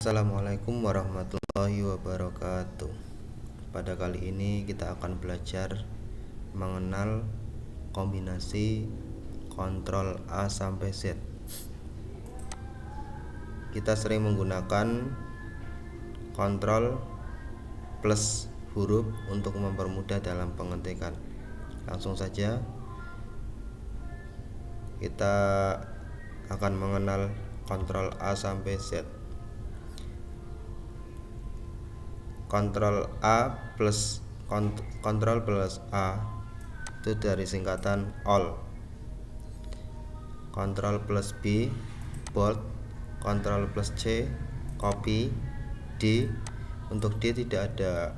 Assalamualaikum warahmatullahi wabarakatuh. Pada kali ini kita akan belajar mengenal kombinasi kontrol A sampai Z. Kita sering menggunakan kontrol plus huruf untuk mempermudah dalam pengetikan. Langsung saja kita akan mengenal kontrol A sampai Z. Kontrol A plus kontrol plus A itu dari singkatan all. Kontrol plus B bold, kontrol plus C copy, D untuk D tidak ada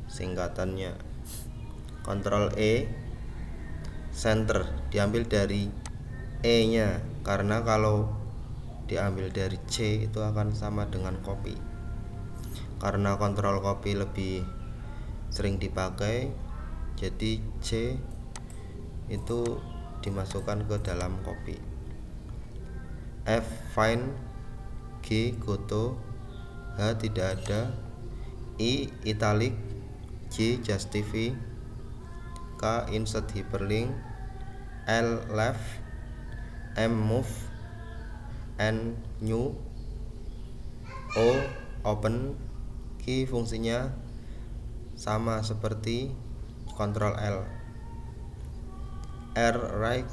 singkatannya. Kontrol E center diambil dari E nya karena kalau diambil dari C itu akan sama dengan copy. Karena kontrol copy lebih sering dipakai, jadi C itu dimasukkan ke dalam copy. F find, G goto, H tidak ada, I italic, J justify, K insert hyperlink, L left, M move, N new, O open. Q fungsinya sama seperti kontrol L. R right,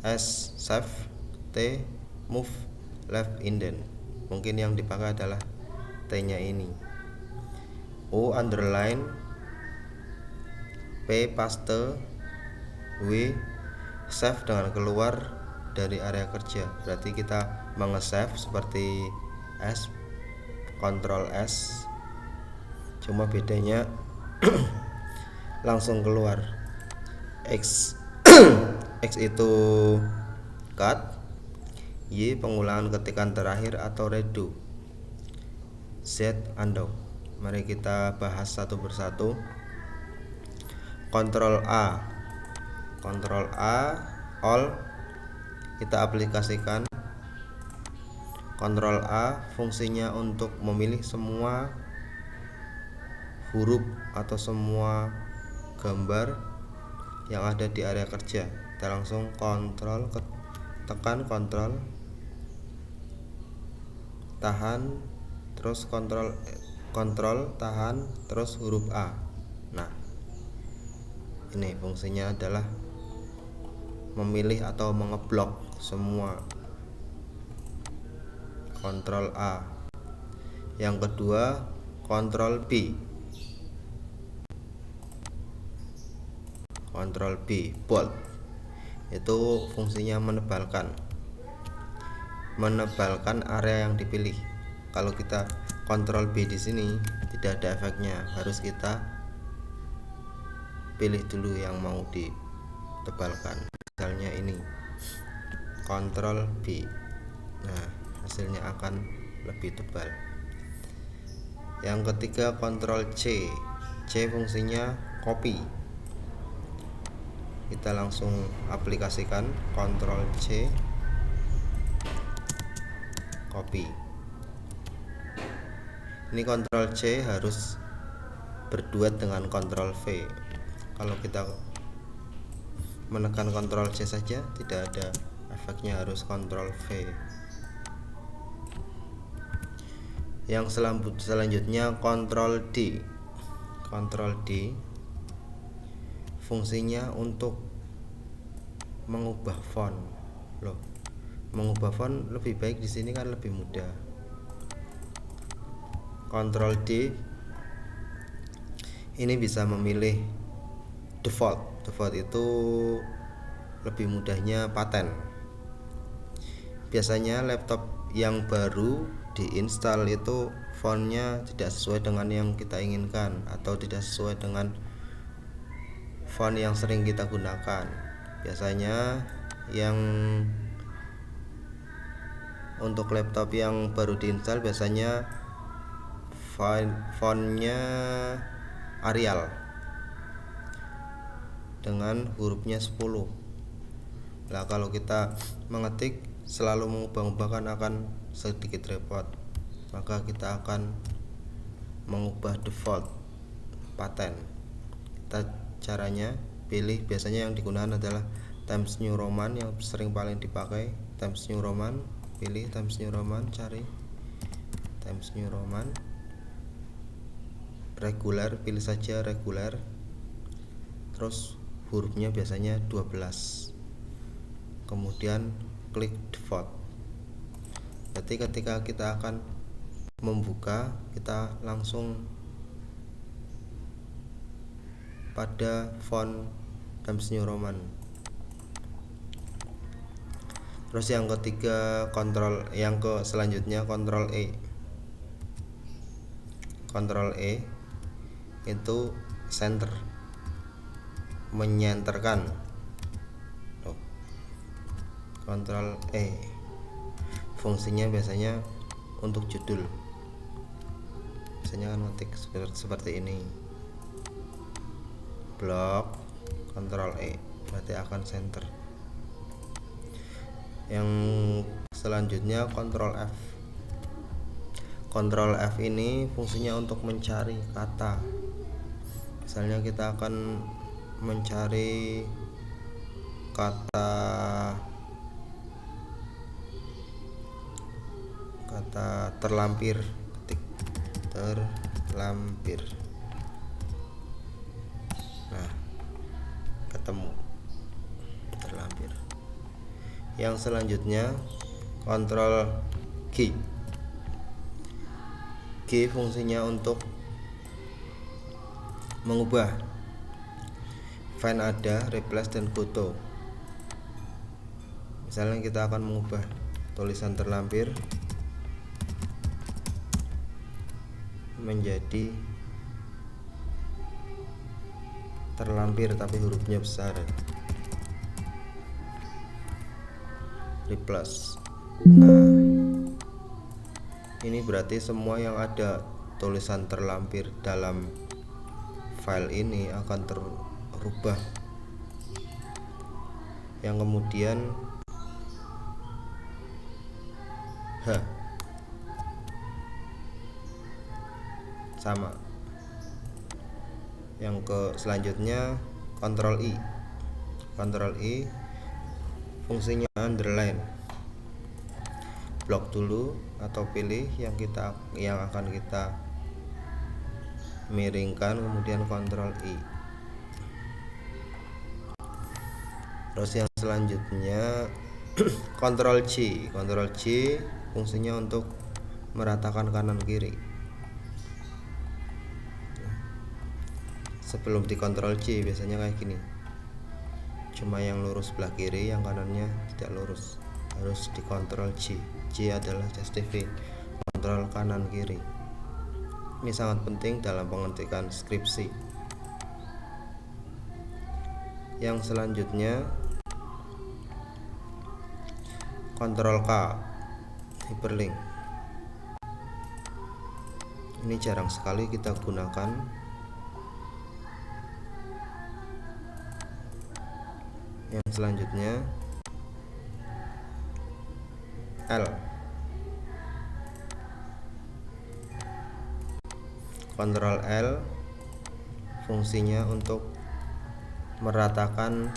S save, T move left indent. Mungkin yang dipakai adalah T nya ini. O underline, P paste, W save dengan keluar dari area kerja. Berarti kita mengesave seperti S, kontrol S, cuma bedanya langsung keluar. X X itu cut, Y pengulangan ketikan terakhir atau redo, Z undo. Mari kita bahas satu persatu. Kontrol A all kita aplikasikan. Kontrol A fungsinya untuk memilih semua huruf atau semua gambar yang ada di area kerja. Kita langsung tekan kontrol, tahan, terus kontrol tahan, terus huruf A. Nah, ini fungsinya adalah memilih atau mengeblok semua. Kontrol A. Yang kedua kontrol B. Kontrol B bold itu fungsinya menebalkan area yang dipilih. Kalau kita kontrol B di sini tidak ada efeknya, harus kita pilih dulu yang mau ditebalkan. Misalnya ini kontrol B. Nah, hasilnya akan lebih tebal. Yang ketiga kontrol C. C fungsinya copy. Kita langsung aplikasikan kontrol C copy. Ini kontrol C harus berduet dengan kontrol V. Kalau kita menekan kontrol C saja tidak ada efeknya, harus kontrol V. Yang selanjutnya kontrol D. Kontrol D fungsinya untuk mengubah font. Mengubah font lebih baik di sini kan lebih mudah. Kontrol D ini bisa memilih default. Default itu lebih mudahnya paten. Biasanya laptop yang baru diinstal itu fontnya tidak sesuai dengan yang kita inginkan atau tidak sesuai dengan font yang sering kita gunakan. Biasanya yang untuk laptop yang baru diinstal biasanya fontnya Arial dengan hurufnya 10. Nah, kalau kita mengetik selalu mengubah-ubahkan akan sedikit repot. maka kita akan mengubah default paten. Caranya pilih, biasanya yang digunakan adalah Times New Roman yang sering paling dipakai. Times New Roman, pilih Times New Roman, cari Times New Roman. Regular, pilih saja regular, terus hurufnya biasanya 12, kemudian klik default. Berarti ketika kita akan membuka, kita langsung pada font Times New Roman. Terus yang ketiga selanjutnya Ctrl E. Ctrl E itu center, menyenterkan. Ctrl E fungsinya biasanya untuk judul, biasanya kan ngetik seperti ini, blok, Ctrl E berarti akan center. Yang selanjutnya Ctrl F. Ctrl F ini fungsinya untuk mencari kata. Misalnya kita akan mencari kata terlampir, ketik terlampir. Nah, ketemu terlampir. Yang selanjutnya Ctrl G. G fungsinya untuk mengubah font ada, replace dan foto. Misalnya kita akan mengubah tulisan terlampir menjadi terlampir tapi hurufnya besar, replace. Nah, ini berarti semua yang ada tulisan terlampir dalam file ini akan terubah, yang kemudian H sama. Yang selanjutnya Ctrl I. Ctrl I fungsinya underline. Blok dulu atau pilih yang akan kita miringkan, kemudian Ctrl I. Terus yang selanjutnya Ctrl C. Ctrl C fungsinya untuk meratakan kanan kiri. Sebelum di Ctrl C biasanya kayak gini, cuma yang lurus sebelah kiri, yang kanannya tidak lurus, harus di Ctrl C. C adalah justify, kontrol kanan kiri. Ini sangat penting dalam pengetikan skripsi. Yang selanjutnya Ctrl K, hyperlink. Ini jarang sekali kita gunakan. Yang selanjutnya L. Ctrl L fungsinya untuk meratakan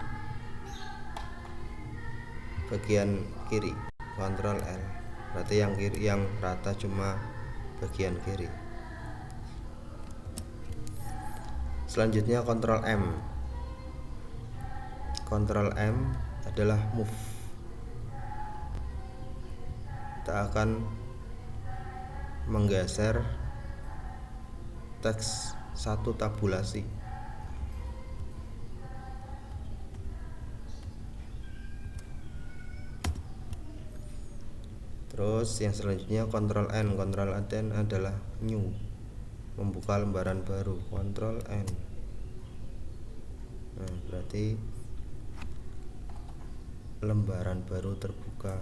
bagian kiri. Ctrl L berarti yang kiri, yang rata cuma bagian kiri. Selanjutnya Ctrl M. Ctrl M adalah move. Kita akan menggeser teks satu tabulasi. Terus yang selanjutnya Ctrl N. Ctrl N adalah new, membuka lembaran baru. Ctrl N. Nah, berarti lembaran baru terbuka.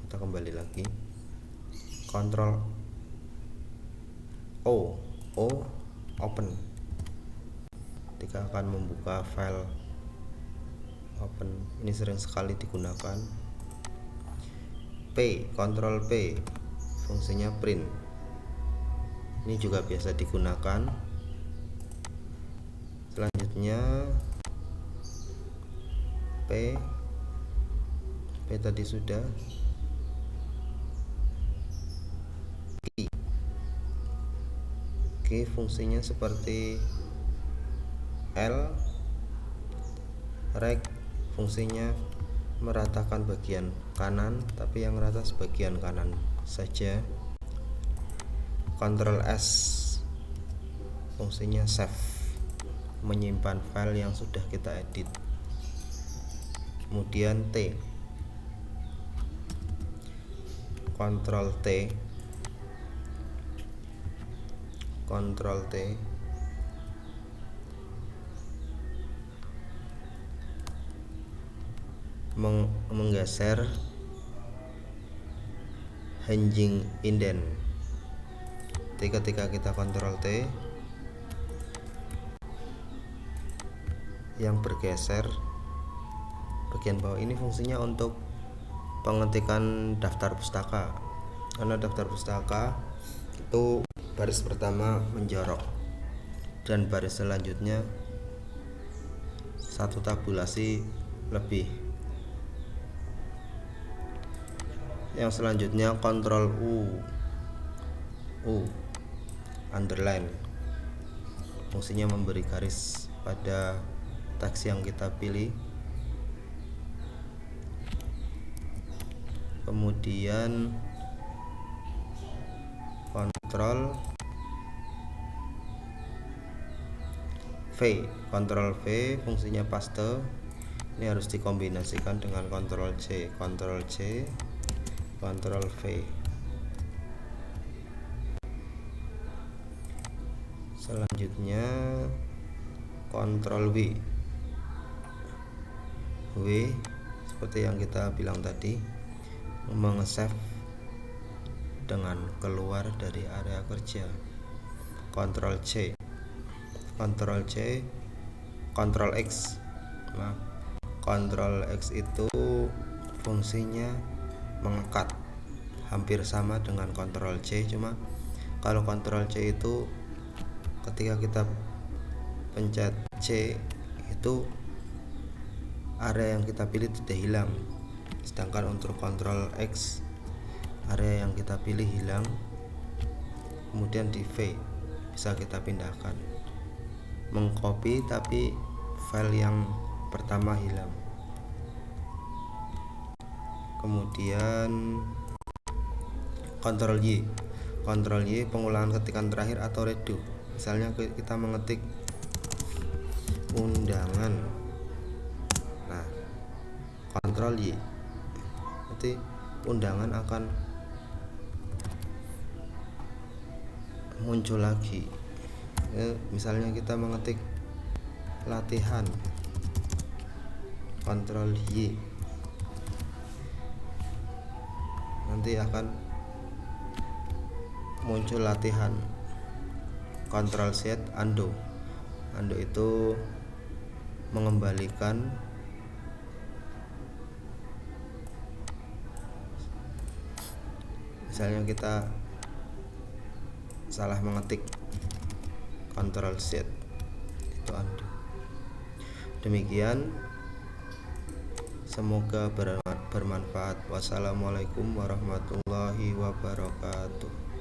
Kita kembali lagi. Ctrl O. Open. Ketika akan membuka file open, ini sering sekali digunakan. P. Ctrl P fungsinya print. Ini juga biasa digunakan. Selanjutnya P tadi sudah. Q fungsinya seperti L. Rek fungsinya meratakan bagian kanan, tapi yang rata sebagian kanan saja. Ctrl S fungsinya save, menyimpan file yang sudah kita edit. Kemudian T, Ctrl T menggeser hinging indent. Jadi ketika kita Ctrl T, yang bergeser bagian bawah ini fungsinya untuk pengetikan daftar pustaka. Karena daftar pustaka itu baris pertama menjorok dan baris selanjutnya satu tabulasi lebih. Yang selanjutnya Ctrl U underline, fungsinya memberi garis pada teks yang kita pilih. Kemudian Ctrl V fungsinya paste. Ini harus dikombinasikan dengan Ctrl C, Ctrl V. Selanjutnya Ctrl W seperti yang kita bilang tadi, meng-save dengan keluar dari area kerja. Ctrl X. Ctrl X itu fungsinya mengekat, hampir sama dengan Ctrl C, cuma kalau Ctrl C itu ketika kita pencet C itu area yang kita pilih tidak hilang, sedangkan untuk Ctrl X area yang kita pilih hilang. Kemudian di V bisa kita pindahkan, mengcopy tapi file yang pertama hilang. Kemudian Ctrl Y pengulangan ketikan terakhir atau redo. Misalnya kita mengetik undangan, nah Ctrl Y, nanti undangan akan muncul lagi. Misalnya kita mengetik latihan, Ctrl Y, nanti akan muncul latihan. Ctrl Z undo itu mengembalikan. Misalnya kita salah mengetik, Ctrl Z itu undo. Demikian, semoga bermanfaat. Wassalamualaikum warahmatullahi wabarakatuh.